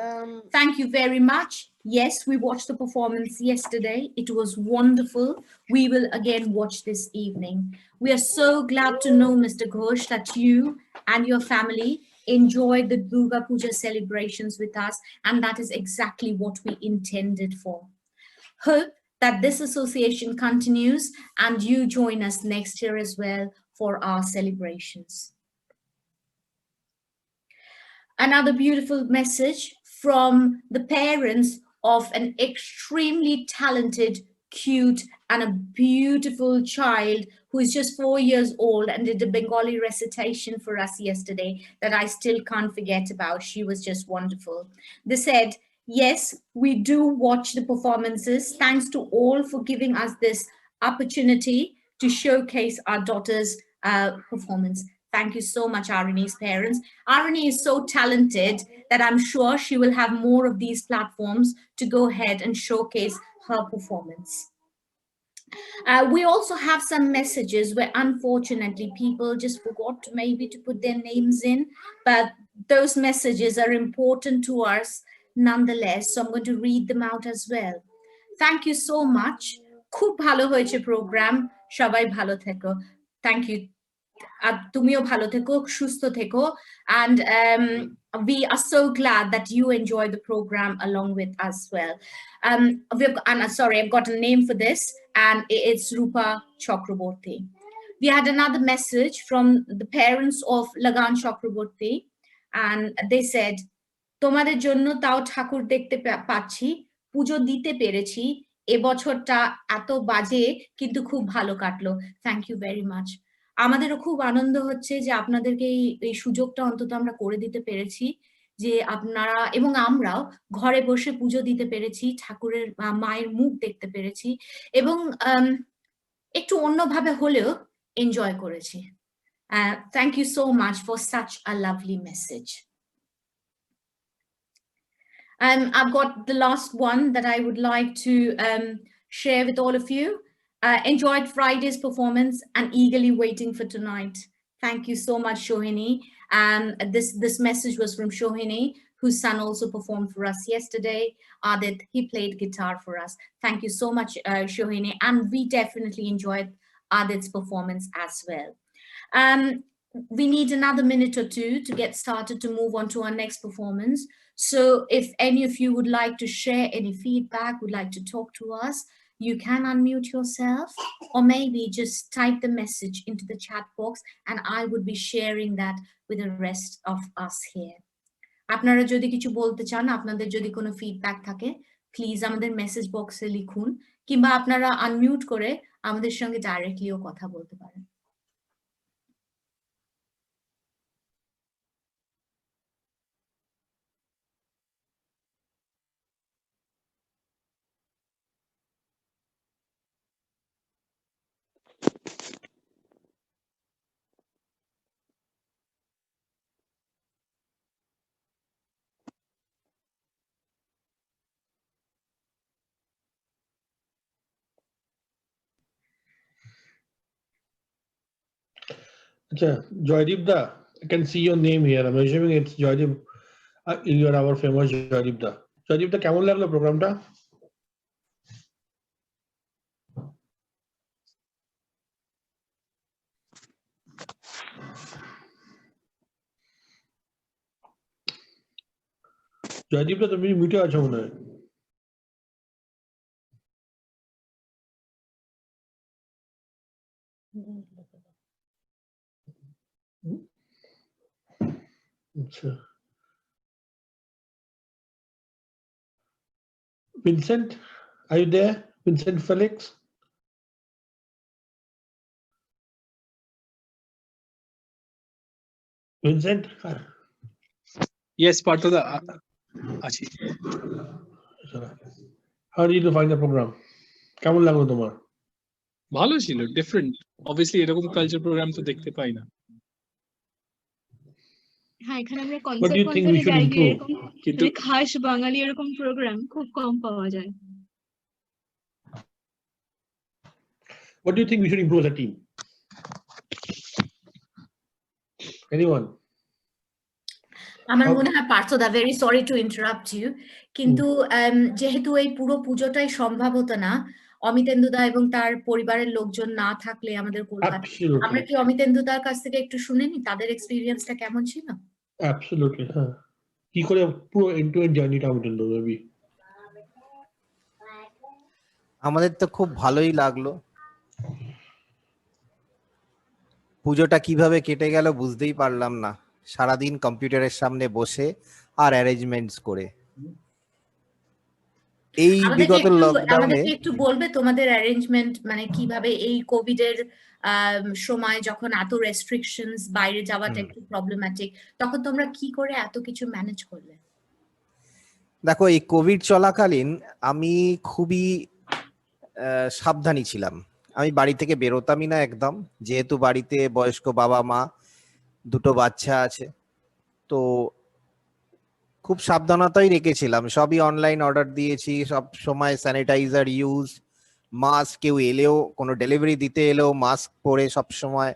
Thank you very much. Yes, we watched the performance yesterday. It was wonderful. We will again watch this evening. We are so glad to know, Mr. Ghosh, that you and your family enjoyed the Durga Puja celebrations with us, and that is exactly what we intended for. Hope that this association continues and you join us next year as well for our celebrations. Another beautiful message from the parents of an extremely talented, cute, and a beautiful child who is just 4 years old and did a Bengali recitation for us yesterday that I still can't forget about. She was just wonderful. They said, yes, we do watch the performances. Thanks to all for giving us this opportunity to showcase our daughter's performance. Thank you so much, Arini's parents. Arini is so talented that I'm sure she will have more of these platforms to go ahead and showcase her performance. We also have some messages where unfortunately people just forgot maybe to put their names in, but those messages are important to us nonetheless. So I'm going to read them out as well. Thank you so much. Khub bhalo hoyeche program. Shobai bhalo theko. Thank you. Tumio bhalo theko, shusto theko, and we are so glad that you enjoy the program along with us well. Sorry, I've got a name for this, and it's Rupa Chakraborty. We had another message from the parents of Lagan Chakraborty, and they said, তোমাদের জন্য তাও ঠাকুর দেখতে পাচ্ছি, পুজো দিতে পেরেছি, এবছরটা এত বাজে কিন্তু খুব ভালো কাটলো। Thank you very much. আমাদেরও খুব আনন্দ হচ্ছে যে আপনাদেরকে এই সুযোগটা অন্তত আমরা করে দিতে পেরেছি, যে আপনারা এবং আমরাও ঘরে বসে পুজো দিতে পেরেছি, ঠাকুরের মায়ের মুখ দেখতে পেরেছি এবং একটু অন্যভাবে হলেও এনজয় করেছি। Thank you so much for such a lovely message. I've got the last one that I would like to share with all of you. Enjoyed Friday's performance and eagerly waiting for tonight. Thank you so much, Shohini. This message was from Shohini, whose son also performed for us yesterday. Adit, he played guitar for us. Thank you so much, Shohini. And we definitely enjoyed Adit's performance as well. We need another minute or two to get started to move on to our next performance. So if any of you would like to share any feedback, would like to talk to us, you can unmute yourself, or maybe just type the message into the chat box and I would be sharing that with the rest of us here. আপনারা যদি কিছু বলতে চান, আপনাদের যদি কোনো feedback থাকে, please আমাদের মেসেজ বক্সে লিখুন, কিংবা আপনারা আনমিউট করে আমাদের সঙ্গে ডাইরেক্টলিও কথা বলতে পারেন। Joydeep Da, I can see your name here. I'm assuming it's Joydeep. You are our famous Joydeep Da. Joydeep Da, কেমন লাগলো প্রোগ্রামটা? Joydeep Da, তুমি মিউটে আছো মনে হয়। আচ্ছা। Vincent, are you there? Vincent Felix? Vincent? Yes, Parthoda. Achi. How did you find the program? কেমন লাগলো তোমার? ভালো ছিল, ডিফারেন্ট। Obviously এরকম কালচার প্রোগ্রাম তো দেখতে পাই না। হ্যাঁ, এখানে আমরা কনসার্টে যাই, এরকম কিন্তু খাস বাঙালি এরকম প্রোগ্রাম খুব কম পাওয়া যায়। What do you think we should improve as a team? Anyone? আমার মনে হয় পার্থদা, very sorry to interrupt you, কিন্তু যেহেতু এই পুরো পুজোটাই সম্ভব হতো না অমিতেন্দুদা এবং তার পরিবারের লোকজন না থাকলে আমাদের কলকাতায়, আমরা কি অমিতেন্দুদার কাছ থেকে একটু শুনে নি তাদের এক্সপেরিয়েন্সটা কেমন ছিল? Absolutely, হ্যাঁ। কি করে পুরো এন্ড টু এন্ড জার্নিটা অমিতেন্দু বেবি? আমাদের তো খুব ভালোই লাগলো। পুজোটা কিভাবে কেটে গেল বুঝতেই পারলাম না, সারাদিন কম্পিউটারের সামনে বসে আর অ্যারেঞ্জমেন্টস করে। এই বিগত লকডাউনে একটু বলবে তোমাদের অ্যারেঞ্জমেন্ট মানে কিভাবে এই কোভিড এর সময় যখন এত রেস্ট্রিকশনস, বাইরে যাওয়াটা একটু প্রবলেম্যাটিক, তখন তোমরা কি করে এত কিছু ম্যানেজ করলে? দেখো, এই কোভিড চলাকালীন আমি খুবই সাবধানী ছিলাম। আমি বাড়ি থেকে বেরোতামই না একদম, যেহেতু বাড়িতে বয়স্ক বাবা মা, দুটো বাচ্চা আছে, তো খুব সাবধানতাই রেখেছিলাম। সবই অনলাইন অর্ডার দিয়েছি, সব সময় স্যানিটাইজার ইউজ, মাস্ক, কেউ এলেও কোনো ডেলিভারি দিতে এলেও মাস্ক পরে সব সময়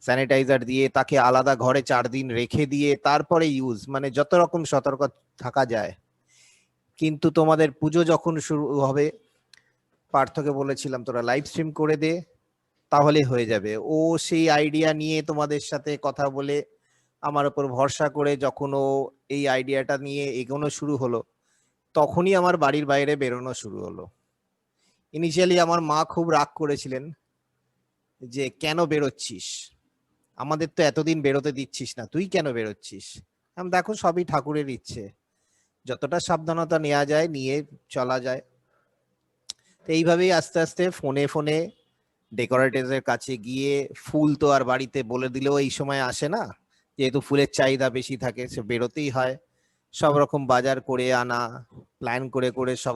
স্যানিটাইজার দিয়ে তাকে আলাদা ঘরে 4 দিন রেখে দিয়ে তারপরে ইউজ, মানে যত রকম সতর্ক থাকা যায়। কিন্তু তোমাদের পুজো যখন শুরু হবে, পার্থকে বলেছিলাম তোরা লাইভ স্ট্রিম করে দে, তাহলে হয়ে যাবে। ও সেই আইডিয়া নিয়ে তোমাদের সাথে কথা বলে আমার উপর ভরসা করে যখন ও এই আইডিয়াটা নিয়ে এগোনো শুরু হলো, তখনই আমার বাড়ির বাইরে বেরোনো শুরু হলো। ইনিশিয়ালি আমার মা খুব রাগ করেছিলেন যে কেন বেরোচ্ছিস, আমাদের তো এতদিন বেরোতে দিচ্ছিস না, তুই কেন বেরোচ্ছিস? আমি দেখো সবই ঠাকুরের ইচ্ছে, যতটা সাবধানতা নেওয়া যায় নিয়ে চলা যায়। তো এইভাবেই আস্তে আস্তে ফোনে ফোনে ডেকোরেটরদের কাছে গিয়ে, ফুল তো আর বাড়িতে বলে দিলেও এই সময় আসে না, যেহেতু ফুলের চাহিদা বেশি থাকে, সে বেরোতেই হয়। সব রকম বাজার করে আনা, প্ল্যান করে করে সব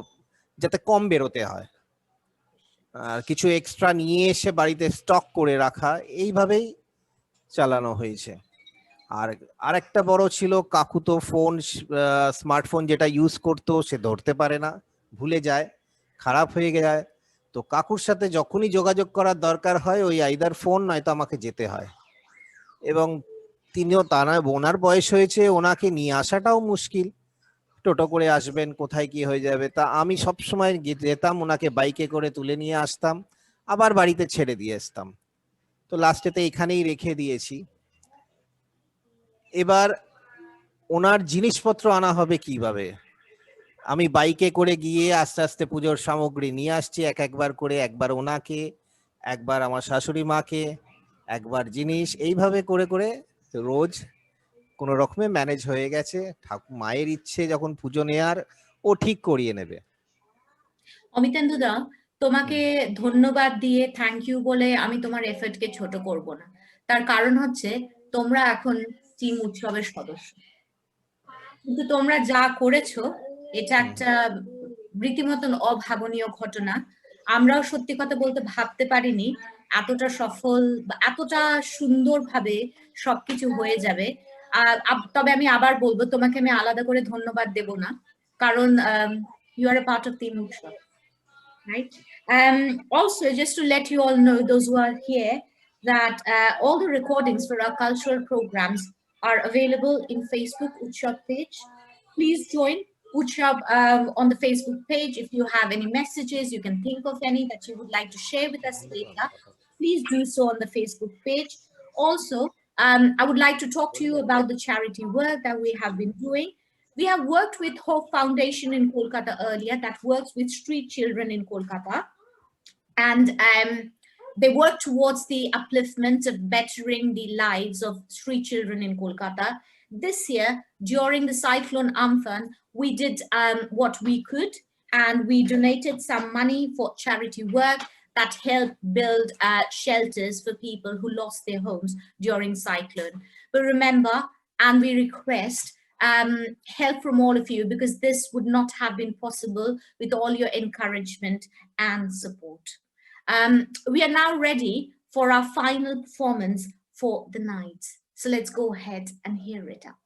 যাতে কম বেরোতে হয়, আর কিছু এক্সট্রা নিয়ে এসে বাড়িতে স্টক করে রাখা, এইভাবেই চালানো হয়েছে। আর আরেকটা বড় ছিল, কাকু তো ফোন, স্মার্টফোন যেটা ইউজ করতো সে ধরতে পারে না, ভুলে যায়, খারাপ হয়ে যায়। তো কাকুর সাথে যখনই যোগাযোগ করার দরকার হয়, ওই আইদার ফোন নয়তো আমাকে যেতে হয়। এবং তিনিও তা নয়, ওনার বয়স হয়েছে, ওনাকে নিয়ে আসাটাও মুশকিল, টোটো করে আসবেন, কোথায় কি হয়ে যাবে। তা আমি সবসময় যেতাম, ওনাকে বাইকে করে তুলে নিয়ে আসতাম, আবার বাড়িতে ছেড়ে দিয়ে আসতাম। তো লাস্টেতে এখানেই রেখে দিয়েছি। এবার ওনার জিনিসপত্র আনা হবে কিভাবে? আমি বাইকে করে গিয়ে আস্তে আস্তে পুজোর সামগ্রী নিয়ে আসছি একবার করে, একবার ওনাকে, একবার আমার শাশুড়ি মাকে, একবার জিনিস, এইভাবে করে করে রোজ কোনো রকমে ম্যানেজ হয়ে গেছে। ঠাকুর মায়ের ইচ্ছে যখন পুজো নেয়ার, ও ঠিক করিয়ে নেবে। অমিতেন্দুদা, তোমাকে ধন্যবাদ দিয়ে থ্যাংক ইউ বলে আমি তোমার এফর্টকে ছোট করব না। তার কারণ হচ্ছে তোমরা এখন টিম উৎসবের সদস্য, কিন্তু তোমরা যা করেছো এটা একটা রীতিমতন অভাবনীয় ঘটনা। আমরাও সত্যি কথা বলতে ভাবতে পারিনি এতটা সফল, এতটা সুন্দরভাবে সবকিছু হয়ে যাবে। তবে আমি আবার বলবো, তোমাকে আমি আলাদা করে ধন্যবাদ দেব না, কারণ you are a part of team Utsav, right? Also, just to let you all know, those who are here, that all the recordings for our cultural programs are available in Facebook Utsab page. Please join Utsab on the Facebook page. If you have any messages, you can think of any that you would like to share with us later, please do so on the Facebook page. Also, I would like to talk to you about the charity work that we have been doing. We have worked with Hope Foundation in Kolkata earlier, that works with street children in Kolkata. And they work towards the upliftment of bettering the lives of street children in Kolkata. This year, during the Cyclone Amphan, we did what we could, and we donated some money for charity work that helped build shelters for people who lost their homes during cyclone. But remember, and we request help from all of you, because this would not have been possible with all your encouragement and support. We are now ready for our final performance for the night. So let's go ahead and hear it out.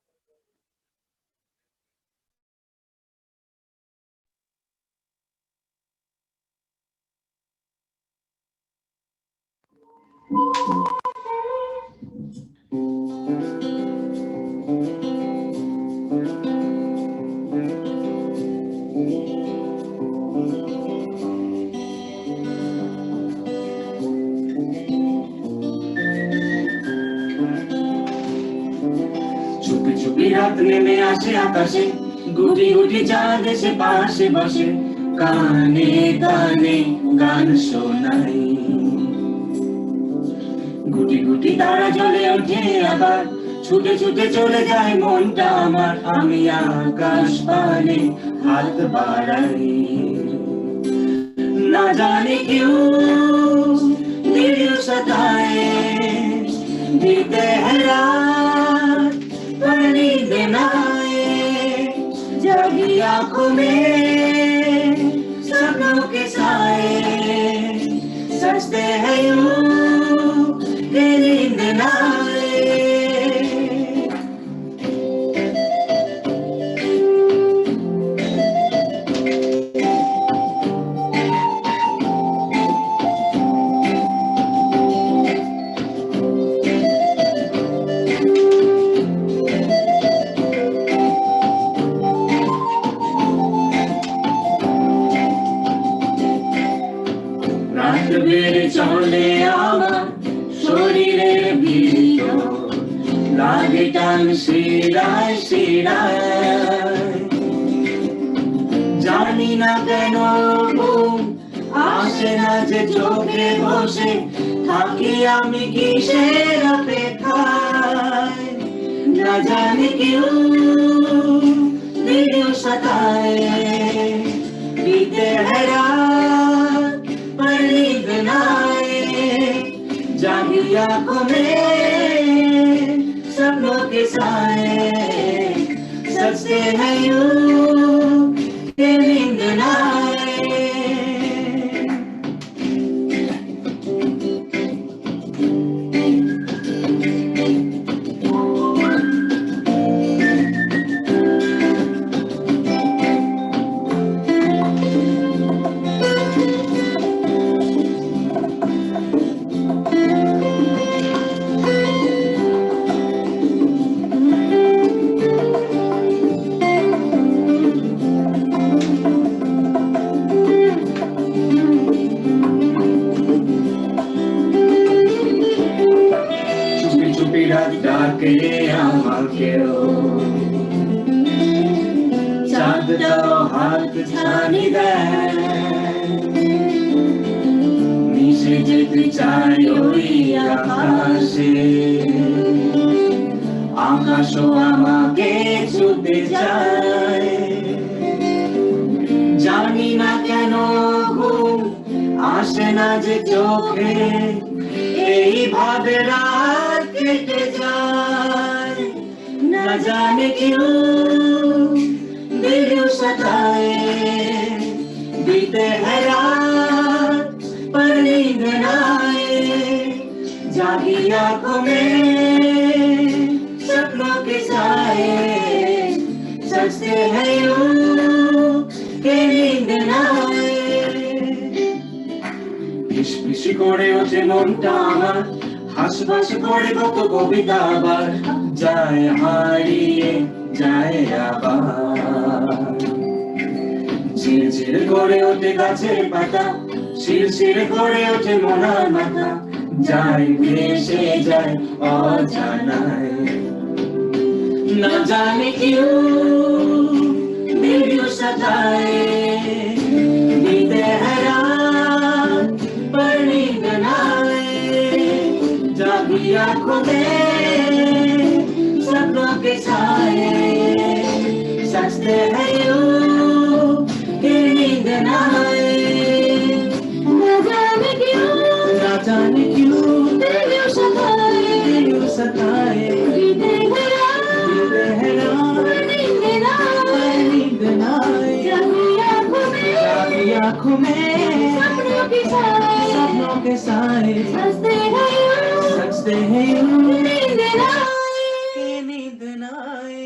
রাত নেমে আসে আকাশে, গুটি গুটি চাঁদ এসে পাশে বসে, কানে কানে গান শোনাই। গুটি গুটি তারা জ্বলে ওঠে আবার, ছুটে ছুটে চলে যায় মনটা আমার, আমি আকাশ পানে হাত বাড়াই। না জানি কেউ দিল সতায়, দিতে হেরা पर नींद न आए, जागी आंखों में सपनों के साए, सजते हैं यूं कि नींद न आए। চলে আমার শরীরের ভিতর, লাগে টান শিরায় শিরায়, জানি না কেন ঘুম আসে না যে চোখে বসে, থাকি আমি কিসের অপেক্ষায়, না জানি কেউ দিল সতায়, দিতে হেরা पर नींद न आए, जागी आंखों में सपनों के साए, सजते हैं यूं कि नींद न आए। রাত ডাকে আমাকেও চাঁদটাও হাত ছানি দেয় মিশে যেতে চাই ওই আকাশে আকাশও আমাকে ছুতে চায় জানি না কেন ঘুম আসে না যে চোখে এইভাবে রাত কেটে যায় না জানে কেউ दिल सताए बीते है रात पर नींद न आए जागी आंखों में सपनों के साए सजते हैं यूं के नींद न आए পিশ পিশ করে ওঠে মনটা আমার হাসবাস করে কত কবিতা আবার যায় হারিয়ে যায় আবার ঝিরঝির করে ওঠে গাছের পাতা শিরশির করে ওঠে মনার মাথা যায় ভেসে যায় অজানায় না জানে কেউ দিল সতায়ে बीते है रात पर नींद न आए जागी आंखों में सपनों के साए सजते हैं यूं कि नींद न आए न जाने क्यों दिल सताए बीते है रात नींद न आए जागी आंखों में सपनों के साए सजते हैं यूं नींद न आए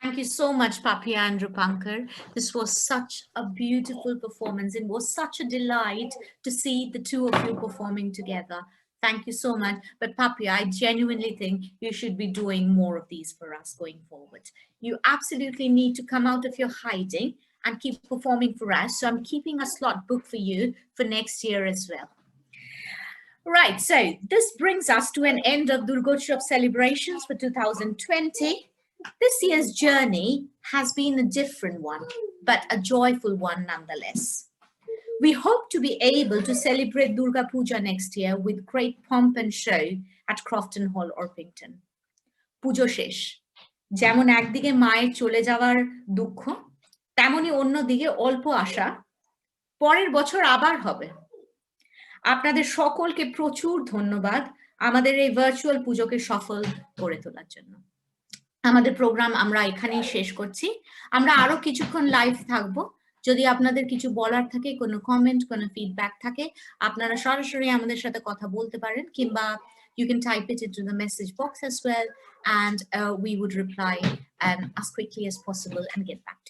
Thank you so much, Papia and Rupankar. This was such a beautiful performance. It was such a delight to see the two of you performing together. Thank you so much. But Papia, I genuinely think you should be doing more of these for us going forward. You absolutely need to come out of your hiding and keep performing for us. So I'm keeping a slot booked for you for next year as well. Right, so this brings us to an end of Durga Utsab celebrations for 2020. This year's journey has been a different one, but a joyful one nonetheless. We hope to be able to celebrate Durga Puja next year with great pomp and show at Crofton Hall, Orpington. Pujo shesh. যেমন একদিকে মায়ের চলে যাওয়ার দুঃখ, তেমনি অন্যদিকে অল্প আশা পরের বছর আবার হবে। আপনাদের সকলকে প্রচুর ধন্যবাদ আমাদের এই ভার্চুয়াল পুজোকে সফল করে তোলার জন্য। আমাদের প্রোগ্রাম আমরা এখানেই শেষ করছি। আমরা আরো কিছুক্ষণ লাইভ থাকবো। যদি আপনাদের কিছু বলার থাকে, কোনো কমেন্ট, কোনো ফিডব্যাক থাকে, আপনারা সরাসরি আমাদের সাথে কথা বলতে পারেন, কিংবা you can type it into the message box as well, and we would reply as quickly as possible and get back to you.